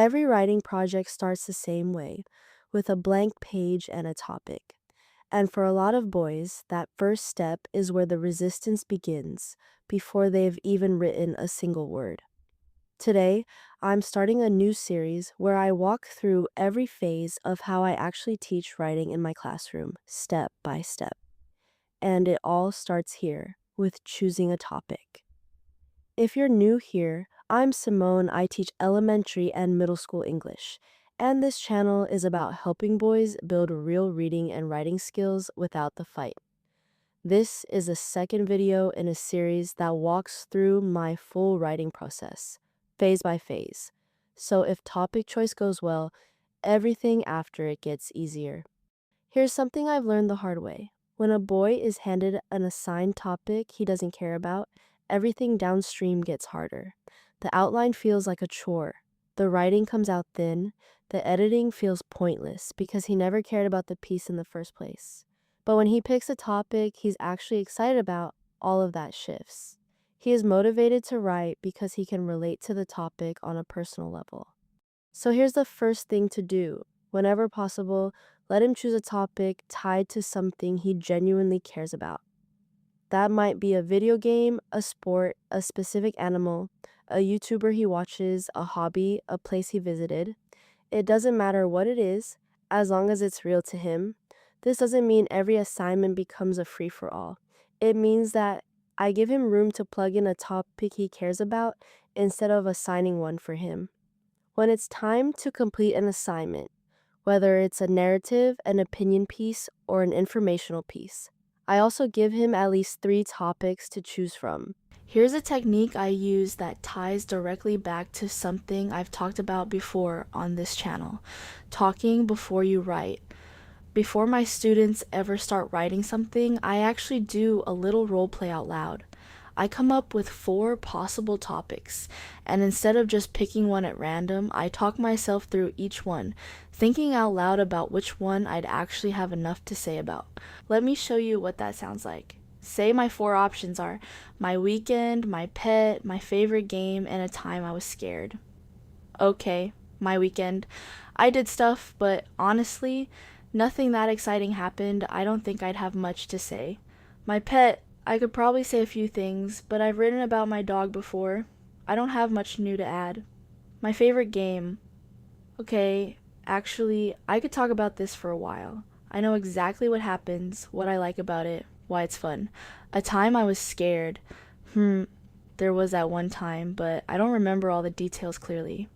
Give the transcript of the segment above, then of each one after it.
Every writing project starts the same way, with a blank page and a topic. And for a lot of boys, that first step is where the resistance begins, before they've even written a single word. Today, I'm starting a new series where I walk through every phase of how I actually teach writing in my classroom, step by step. And it all starts here, with choosing a topic. If you're new here, I'm Simone. I teach elementary and middle school English. And this channel is about helping boys build real reading and writing skills without the fight. This is the second video in a series that walks through my full writing process, phase by phase. So if topic choice goes well, everything after it gets easier. Here's something I've learned the hard way. When a boy is handed an assigned topic he doesn't care about, everything downstream gets harder. The outline feels like a chore. The writing comes out thin. The editing feels pointless because he never cared about the piece in the first place. But when he picks a topic he's actually excited about, all of that shifts. He is motivated to write because he can relate to the topic on a personal level. So here's the first thing to do. Whenever possible, let him choose a topic tied to something he genuinely cares about. That might be a video game, a sport, a specific animal, a YouTuber he watches, a hobby, a place he visited. It doesn't matter what it is, as long as it's real to him. This doesn't mean every assignment becomes a free-for-all. It means that I give him room to plug in a topic he cares about instead of assigning one for him. When it's time to complete an assignment, whether it's a narrative, an opinion piece, or an informational piece, I also give him at least 3 topics to choose from. Here's a technique I use that ties directly back to something I've talked about before on this channel: talking before you write. Before my students ever start writing something, I actually do a little role play out loud. I come up with 4 possible topics, and instead of just picking one at random, I talk myself through each one, thinking out loud about which one I'd actually have enough to say about. Let me show you what that sounds like. Say my 4 options are my weekend, my pet, my favorite game, and a time I was scared. Okay, my weekend. I did stuff, but honestly, nothing that exciting happened. I don't think I'd have much to say. My pet, I could probably say a few things, but I've written about my dog before. I don't have much new to add. My favorite game. Okay, actually, I could talk about this for a while. I know exactly what happens, what I like about it, why it's fun. A time I was scared. There was that one time, but I don't remember all the details clearly.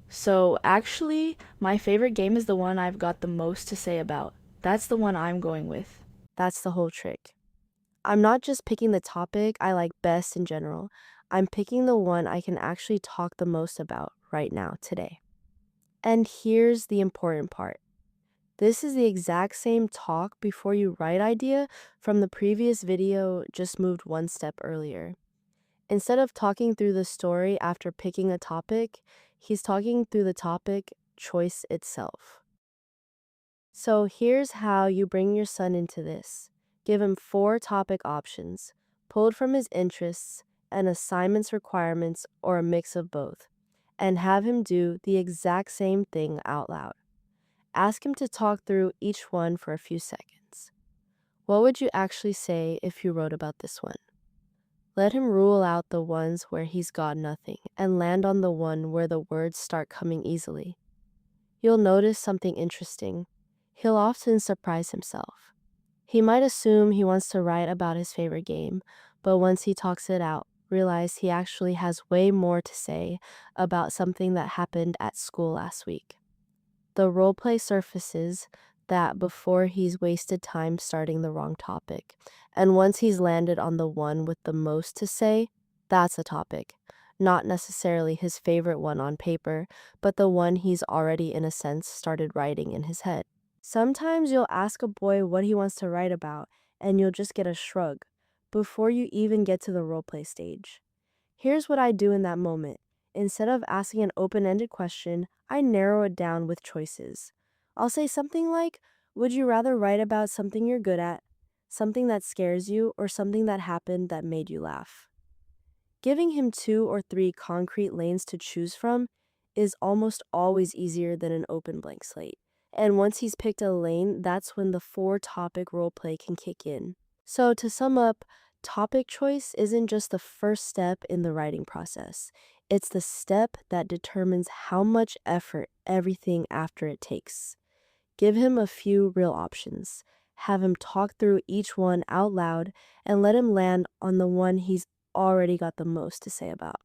So actually, my favorite game is the one I've got the most to say about. That's the one I'm going with. That's the whole trick. I'm not just picking the topic I like best in general. I'm picking the one I can actually talk the most about right now, today. And here's the important part. This is the exact same talk before you write idea from the previous video, just moved one step earlier. Instead of talking through the story after picking a topic, he's talking through the topic choice itself. So here's how you bring your son into this. Give him 4 topic options, pulled from his interests, and assignments requirements, or a mix of both, and have him do the exact same thing out loud. Ask him to talk through each one for a few seconds. What would you actually say if you wrote about this one? Let him rule out the ones where he's got nothing and land on the one where the words start coming easily. You'll notice something interesting. He'll often surprise himself. He might assume he wants to write about his favorite game, but once he talks it out, realize he actually has way more to say about something that happened at school last week. The roleplay surfaces that before he's wasted time starting the wrong topic. And once he's landed on the one with the most to say, that's a topic. Not necessarily his favorite one on paper, but the one he's already, in a sense, started writing in his head. Sometimes you'll ask a boy what he wants to write about, and you'll just get a shrug before you even get to the roleplay stage. Here's what I do in that moment. Instead of asking an open-ended question, I narrow it down with choices. I'll say something like, would you rather write about something you're good at, something that scares you, or something that happened that made you laugh? Giving him 2 or 3 concrete lanes to choose from is almost always easier than an open blank slate. And once he's picked a lane, that's when the four topic role play can kick in. So, to sum up, topic choice isn't just the first step in the writing process, it's the step that determines how much effort everything after it takes. Give him a few real options. Have him talk through each one out loud and let him land on the one he's already got the most to say about.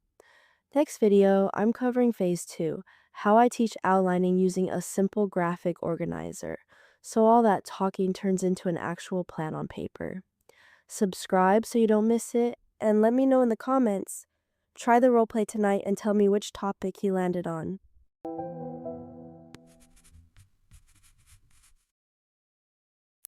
Next video, I'm covering phase 2, how I teach outlining using a simple graphic organizer, so all that talking turns into an actual plan on paper. Subscribe so you don't miss it, and let me know in the comments. Try the roleplay tonight and tell me which topic he landed on.